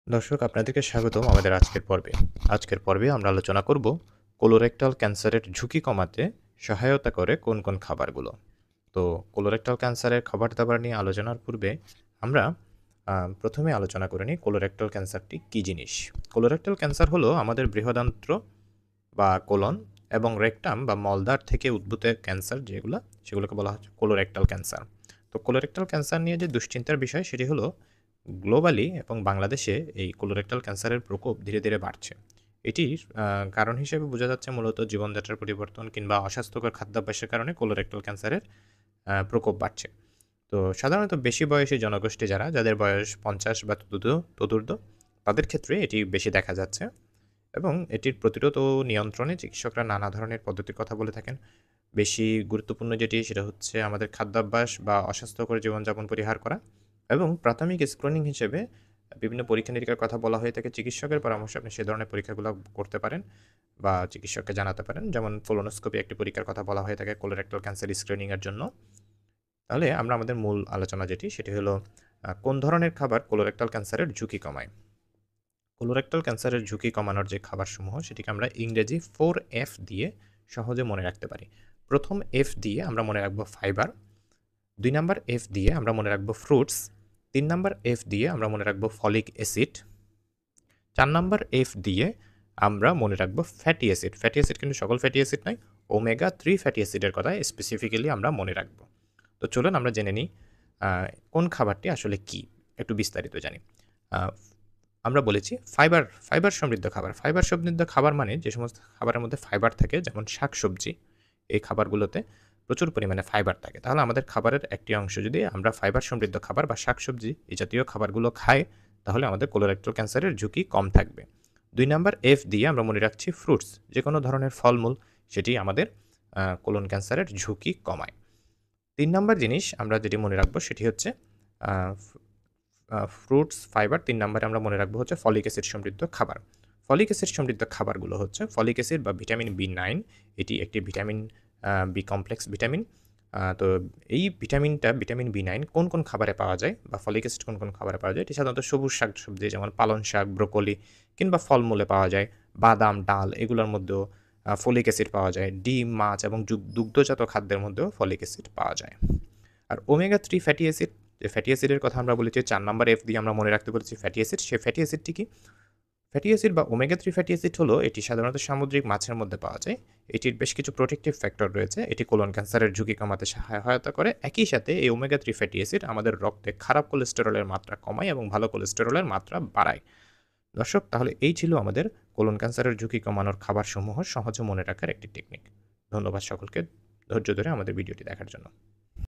দর্শক আপনাদেরকে স্বাগতম আমাদের আজকের পর্বে। আজকের পর্বে আমরা আলোচনা করব কোলোরেক্টাল ক্যান্সারের ঝুঁকি কমাতে সহায়তা করে কোন কোন খাবারগুলো। তো কোলোরেক্টাল ক্যান্সারের খাবার-দাবার নিয়ে আলোচনার পূর্বে আমরা প্রথমে আলোচনা করে নিই কোলোরেক্টাল ক্যান্সারটি কী জিনিস? কোলোরেক্টাল ক্যান্সার হলো আমাদের বৃহদান্ত্র বা কোলন এবং রেকটাম বা মলদ্বার থেকে উদ্ভূত ক্যান্সার সেগুলোকে বলা হচ্ছে কোলোরেক্টাল ক্যান্সার। তো কোলোরেক্টাল ক্যান্সার নিয়ে যে দুশ্চিন্তার বিষয় সেটি হলো গ্লোবালি এবং বাংলাদেশে এই কোলোরেক্টাল ক্যান্সারের প্রকোপ ধীরে ধীরে বাড়ছে। এটির কারণ হিসেবে বোঝা যাচ্ছে মূলত জীবনযাত্রার পরিবর্তন কিংবা অস্বাস্থ্যকর খাদ্যাভ্যাসের কারণে কোলোরেক্টাল ক্যান্সারের প্রকোপ বাড়ছে। তো সাধারণত বেশি বয়সী জনগোষ্ঠী যাদের বয়স ৫০ বা তদূর্ধ্ব তাদের ক্ষেত্রে এটি বেশি দেখা যাচ্ছে এবং এটির প্রতিরোধ ও নিয়ন্ত্রণে চিকিৎসকরা নানা ধরনের পদ্ধতির কথা বলে থাকেন। বেশি গুরুত্বপূর্ণ যেটি সেটা হচ্ছে আমাদের খাদ্যাভ্যাস বা অস্বাস্থ্যকর জীবনযাপন পরিহার করা এবং প্রাথমিক স্ক্রিনিং হিসেবে বিভিন্ন পরীক্ষা-নিরীক্ষার কথা বলা হয়ে থাকে। চিকিৎসকের পরামর্শে আপনি সে ধরনের পরীক্ষাগুলো করতে পারেন বা চিকিৎসককে জানাতে পারেন। যেমন কোলোনোস্কোপি একটি পরীক্ষার কথা বলা হয়ে থাকে কোলোরেক্টাল ক্যান্সার স্ক্রিনিংয়ের জন্য। তাহলে আমরা আমাদের মূল আলোচনা সেটি হলো কোন ধরনের খাবার কোলোরেক্টাল ক্যান্সারের ঝুঁকি কমায়? কোলোরেক্টাল ক্যান্সারের ঝুঁকি কমানোর যে খাবারসমূহ সেটিকে আমরা ইংরেজি 4F দিয়ে সহজে মনে রাখতে পারি। প্রথম F দিয়ে আমরা মনে রাখব ফাইবার, ২ নাম্বার F দিয়ে আমরা মনে রাখব ফ্রুটস, ৩ নাম্বার F দিয়ে আমরা মনে রাখব ফলিক অ্যাসিড, ৪ নাম্বার F দিয়ে আমরা মনে রাখব ফ্যাটি অ্যাসিড। ফ্যাটি অ্যাসিড কিন্তু সকল ফ্যাটি অ্যাসিড নয়, ওমেগা 3 ফ্যাটি অ্যাসিডের কথা স্পেসিফিক্যালি আমরা মনে রাখব। তো চলুন আমরা জেনে নিই কোন খাবারটি আসলে কী? একটু বিস্তারিত জানি। আ আমরা বলেছি ফাইবার সমৃদ্ধ খাবার। ফাইবার সমৃদ্ধ খাবার মানে যে সমস্ত খাবারের মধ্যে ফাইবার থাকে যেমন শাকসবজি, এই খাবারগুলোতে প্রচুর পরিমাণে ফাইবার থাকে। তাহলে আমাদের খাবারের একটি অংশ যদি আমরা ফাইবার সমৃদ্ধ খাবার বা শাকসবজি এই জাতীয় খাবারগুলো খাই, তাহলে আমাদের কোলোরেক্টাল ক্যান্সারের ঝুঁকি কম থাকবে। ২ নাম্বার F দিয়ে আমরা মনে রাখছি ফ্রুটস, যেকোনো ধরনের ফলমূল সেটি আমাদের কোলন ক্যান্সারের ঝুঁকি কমায়। ৩ নাম্বার জিনিস আমরা যেটি মনে রাখবো সেটি হচ্ছে আ ফ্রুটস, ফাইবার। ৩ নাম্বারে আমরা মনে রাখবো হচ্ছে ফলিক অ্যাসিড সমৃদ্ধ খাবার। ফলিক অ্যাসিড সমৃদ্ধ খাবারগুলো হচ্ছে ফলিক অ্যাসিড বা ভিটামিন B9, এটি একটি ভিটামিন বি কমপ্লেক্স ভিটামিন। তো এই ভিটামিন B9 কোন কোন খাবারে পাওয়া যায় বা ফলিক অ্যাসিড কোন কোন খাবারে পাওয়া যায়? এটি সাধারণত সবুজ শাকসবজি যেমন পালং শাক, ব্রোকলি কিংবা ফলমূলে পাওয়া যায়। বাদাম, ডাল এগুলোর মধ্যেও ফলিক অ্যাসিড পাওয়া যায়। ডিম, মাছ এবং দুগ্ধজাত খাদ্যের মধ্যেও ফলিক অ্যাসিড পাওয়া যায়। আর ওমেগা 3 ফ্যাটি অ্যাসিড, যে ফ্যাটি অ্যাসিডের কথা আমরা বলেছি ৪ নাম্বার F দিয়ে আমরা মনে রাখতে বলেছি ফ্যাটি অ্যাসিড। সে ফ্যাটি অ্যাসিডটি কি? ফ্যাটি অ্যাসিড বা ওমেগা 3 ফ্যাটি অ্যাসিড হলো এটি সাধারণত সামুদ্রিক মাছের মধ্যে পাওয়া যায়। এটির বেশ কিছু প্রোটেক্টিভ ফ্যাক্টর রয়েছে। এটি কোলন ক্যান্সারের ঝুঁকি কমাতে সহায়তা করে। একই সাথে এই ওমেগা 3 ফ্যাটি অ্যাসিড আমাদের রক্তে খারাপ কোলেস্টেরলের মাত্রা কমায় এবং ভালো কোলেস্টেরলের মাত্রা বাড়ায়। দর্শক, তাহলে এই ছিল আমাদের কোলন ক্যান্সারের ঝুঁকি কমানোর খাবারসমূহ সহজে মনে রাখার একটি টেকনিক। ধন্যবাদ সকলকে ধৈর্য ধরে আমাদের ভিডিওটি দেখার জন্য।